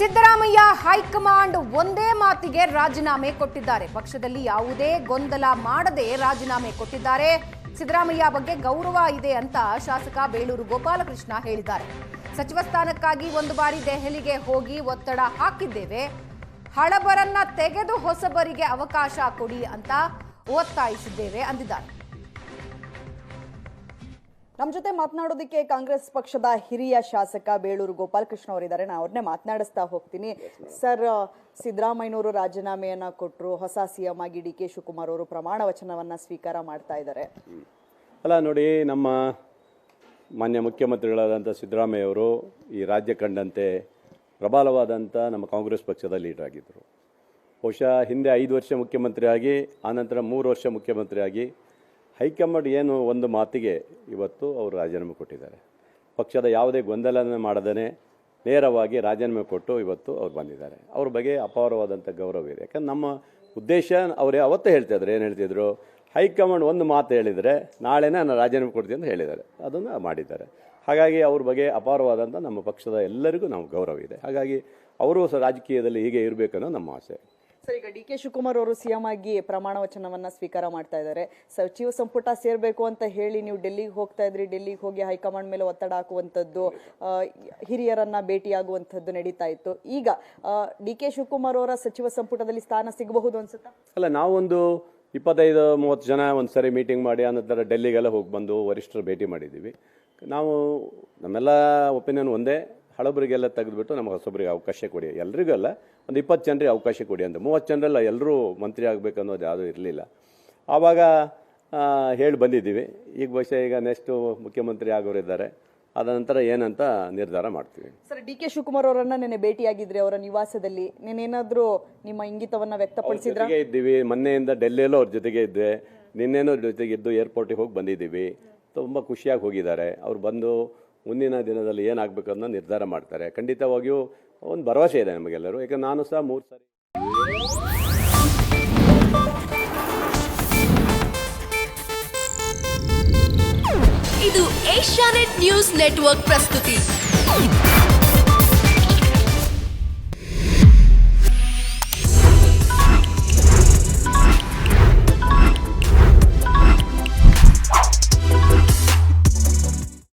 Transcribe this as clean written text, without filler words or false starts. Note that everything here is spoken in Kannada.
ಸಿದ್ದರಾಮಯ್ಯ ಹೈಕಮಾಂಡ್ ಒಂದೇ ಮಾತಿಗೆ ರಾಜೀನಾಮೆ ಕೊಟ್ಟಿದ್ದಾರೆ. ಪಕ್ಷದಲ್ಲಿ ಯಾವುದೇ ಗೊಂದಲ ಮಾಡದೆ ರಾಜೀನಾಮೆ ಕೊಟ್ಟಿದ್ದಾರೆ. ಸಿದ್ದರಾಮಯ್ಯ ಬಗ್ಗೆ ಗೌರವ ಇದೆ ಅಂತ ಶಾಸಕ ಬೇಳೂರು ಗೋಪಾಲಕೃಷ್ಣ ಹೇಳಿದ್ದಾರೆ. ಸಚಿವ ಸ್ಥಾನಕ್ಕಾಗಿ ಒಂದು ಬಾರಿ ದೆಹಲಿಗೆ ಹೋಗಿ ಒತ್ತಡ ಹಾಕಿದ್ದೇವೆ. ಹಳಬರನ್ನ ತೆಗೆದು ಹೊಸಬರಿಗೆ ಅವಕಾಶ ಕೊಡಿ ಅಂತ ಒತ್ತಾಯಿಸಿದ್ದೇವೆ ಅಂದಿದ್ದಾರೆ. ನಮ್ಮ ಜೊತೆ ಮಾತನಾಡೋದಕ್ಕೆ ಕಾಂಗ್ರೆಸ್ ಪಕ್ಷದ ಹಿರಿಯ ಶಾಸಕ ಬೇಳೂರು ಗೋಪಾಲಕೃಷ್ಣ ಅವರಿದ್ದಾರೆ. ನಾನು ಅವ್ರನ್ನೇ ಮಾತನಾಡಿಸ್ತಾ ಹೋಗ್ತೀನಿ. ಸರ್, ಸಿದ್ದರಾಮಯ್ಯನವರು ರಾಜೀನಾಮೆಯನ್ನ ಕೊಟ್ಟರು. ಹೊಸ ಸಿಎಂ ಆಗಿ ಡಿ ಕೆ ಶಿವಕುಮಾರ್ ಅವರು ಪ್ರಮಾಣ ವಚನವನ್ನ ಸ್ವೀಕಾರ ಮಾಡ್ತಾ ಇದ್ದಾರೆ. ಅಲ್ಲ ನೋಡಿ, ನಮ್ಮ ಮಾನ್ಯ ಮುಖ್ಯಮಂತ್ರಿಗಳಾದಂಥ ಸಿದ್ದರಾಮಯ್ಯ ಅವರು ಈ ರಾಜ್ಯ ಕಂಡಂತೆ ಪ್ರಬಲವಾದಂಥ ನಮ್ಮ ಕಾಂಗ್ರೆಸ್ ಪಕ್ಷದ ಲೀಡರ್ ಆಗಿದ್ದರು. ಬಹುಶಃ ಹಿಂದೆ 5 ವರ್ಷ ಮುಖ್ಯಮಂತ್ರಿಯಾಗಿ ಆನಂತರ 3 ವರ್ಷ ಮುಖ್ಯಮಂತ್ರಿಯಾಗಿ ಹೈಕಮಾಂಡ್ ಏನು ಒಂದು ಮಾತಿಗೆ ಇವತ್ತು ಅವರು ರಾಜೀನಾಮೆ ಕೊಟ್ಟಿದ್ದಾರೆ. ಪಕ್ಷದ ಯಾವುದೇ ಗೊಂದಲ ಮಾಡದೇ ನೇರವಾಗಿ ರಾಜೀನಾಮೆ ಕೊಟ್ಟು ಇವತ್ತು ಅವ್ರು ಬಂದಿದ್ದಾರೆ. ಅವ್ರ ಬಗ್ಗೆ ಅಪಾರವಾದಂಥ ಗೌರವ ಇದೆ. ಯಾಕಂದ್ರೆ ನಮ್ಮ ಉದ್ದೇಶ ಅವರೇ ಅವತ್ತೇ ಹೇಳ್ತಿದ್ರು. ಏನು ಹೇಳ್ತಿದ್ರು? ಹೈಕಮಾಂಡ್ ಒಂದು ಮಾತು ಹೇಳಿದರೆ ನಾಳೆನೇ ನಾನು ರಾಜೀನಾಮೆ ಕೊಡ್ತೀನಿ ಅಂತ ಹೇಳಿದ್ದಾರೆ. ಅದನ್ನು ಮಾಡಿದ್ದಾರೆ. ಹಾಗಾಗಿ ಅವ್ರ ಬಗ್ಗೆ ಅಪಾರವಾದಂಥ ನಮ್ಮ ಪಕ್ಷದ ಎಲ್ಲರಿಗೂ ನಾವು ಗೌರವ ಇದೆ. ಹಾಗಾಗಿ ಅವರು ರಾಜಕೀಯದಲ್ಲಿ ಹೀಗೆ ಇರಬೇಕನ್ನೋ ನಮ್ಮ ಆಸೆ. ಸರ್, ಈಗ ಡಿ ಕೆ ಶಿವಕುಮಾರ್ ಅವರು ಸಿಎಂ ಆಗಿ ಪ್ರಮಾಣ ವಚನವನ್ನ ಸ್ವೀಕಾರ ಮಾಡ್ತಾ ಇದ್ದಾರೆ. ಸಚಿವ ಸಂಪುಟ ಸೇರ್ಬೇಕು ಅಂತ ಹೇಳಿ ನೀವು ಡೆಲ್ಲಿಗೆ ಹೋಗ್ತಾ ಇದ್ರಿ. ಡೆಲ್ಲಿಗೆ ಹೋಗಿ ಹೈಕಮಾಂಡ್ ಮೇಲೆ ಒತ್ತಡ ಹಾಕುವಂಥದ್ದು, ಹಿರಿಯರನ್ನ ಭೇಟಿಯಾಗುವಂಥದ್ದು ನಡೀತಾ ಇತ್ತು. ಈಗ ಡಿ ಕೆ ಶಿವಕುಮಾರ್ ಅವರ ಸಚಿವ ಸಂಪುಟದಲ್ಲಿ ಸ್ಥಾನ ಸಿಗಬಹುದು ಅನ್ಸುತ್ತಾ? ಅಲ್ಲ, ನಾವೊಂದು 25-30 ಜನ ಒಂದು ಸರಿ ಮೀಟಿಂಗ್ ಮಾಡಿ ಆನಂತರ ಡೆಲ್ಲಿಗೆಲ್ಲ ಹೋಗಿ ಬಂದು ವರಿಷ್ಠರು ಭೇಟಿ ಮಾಡಿದ್ದೀವಿ. ನಾವು ನಮ್ಮೆಲ್ಲ ಒಪಿನಿಯನ್ ಒಂದೇ, ಹಳಬರಿಗೆಲ್ಲ ತೆಗೆದುಬಿಟ್ಟು ನಮಗೆ ಹೊಸಬರಿಗೆ ಅವಕಾಶ ಕೊಡಿ. ಎಲ್ರಿಗೂ ಅಲ್ಲ, ಒಂದು 20 ಜನರಿಗೆ ಅವಕಾಶ ಕೊಡಿ ಅಂತ. 30 ಜನರೆಲ್ಲ ಎಲ್ಲರೂ ಮಂತ್ರಿ ಆಗಬೇಕನ್ನೋದು ಯಾವುದೂ ಇರಲಿಲ್ಲ. ಆವಾಗ ಹೇಳಿ ಬಂದಿದ್ದೀವಿ. ಈಗ ಬಹುಶಃ ಈಗ ನೆಕ್ಸ್ಟು ಮುಖ್ಯಮಂತ್ರಿ ಆಗೋರಿದ್ದಾರೆ. ಅದ ನಂತರ ಏನಂತ ನಿರ್ಧಾರ ಮಾಡ್ತೀವಿ. ಸರ್, ಡಿ ಕೆ ಶಿವಕುಮಾರ್ ಅವರನ್ನ ನೆನೆ ಭೇಟಿಯಾಗಿದ್ರಿ ಅವರ ನಿವಾಸದಲ್ಲಿ. ನೀನೇನಾದ್ರೂ ನಿಮ್ಮ ಇಂಗಿತವನ್ನ ವ್ಯಕ್ತಪಡಿಸಿದ್ರ? ಇದ್ದೀವಿ. ಮೊನ್ನೆಯಿಂದ ಡೆಲ್ಲಿಯಲ್ಲೂ ಅವ್ರ ಜೊತೆಗೆ ಇದ್ದೆ. ನಿನ್ನೆನೂ ಜೊತೆಗೆ ಇದ್ದು ಏರ್ಪೋರ್ಟಿಗೆ ಹೋಗಿ ಬಂದಿದ್ದೀವಿ. ತುಂಬ ಖುಷಿಯಾಗಿ ಹೋಗಿದ್ದಾರೆ. ಅವ್ರು ಬಂದು ಮುಂದಿನ ದಿನದಲ್ಲಿ ಏನಾಗಬೇಕು ಅನ್ನೋ ನಿರ್ಧಾರ ಮಾಡ್ತಾರೆ. ಖಂಡಿತವಾಗಿಯೂ ಒಂದು ಭರವಸೆ ಇದೆ ನಮಗೆಲ್ಲರೂ. ಯಾಕಂದ್ರೆ ನಾನು ಸಹ 3 ಸಾರಿ ಇದು ಏಷ್ಯಾನೆಟ್ ನ್ಯೂಸ್ ನೆಟ್ವರ್ಕ್ ಪ್ರಸ್ತುತಿ.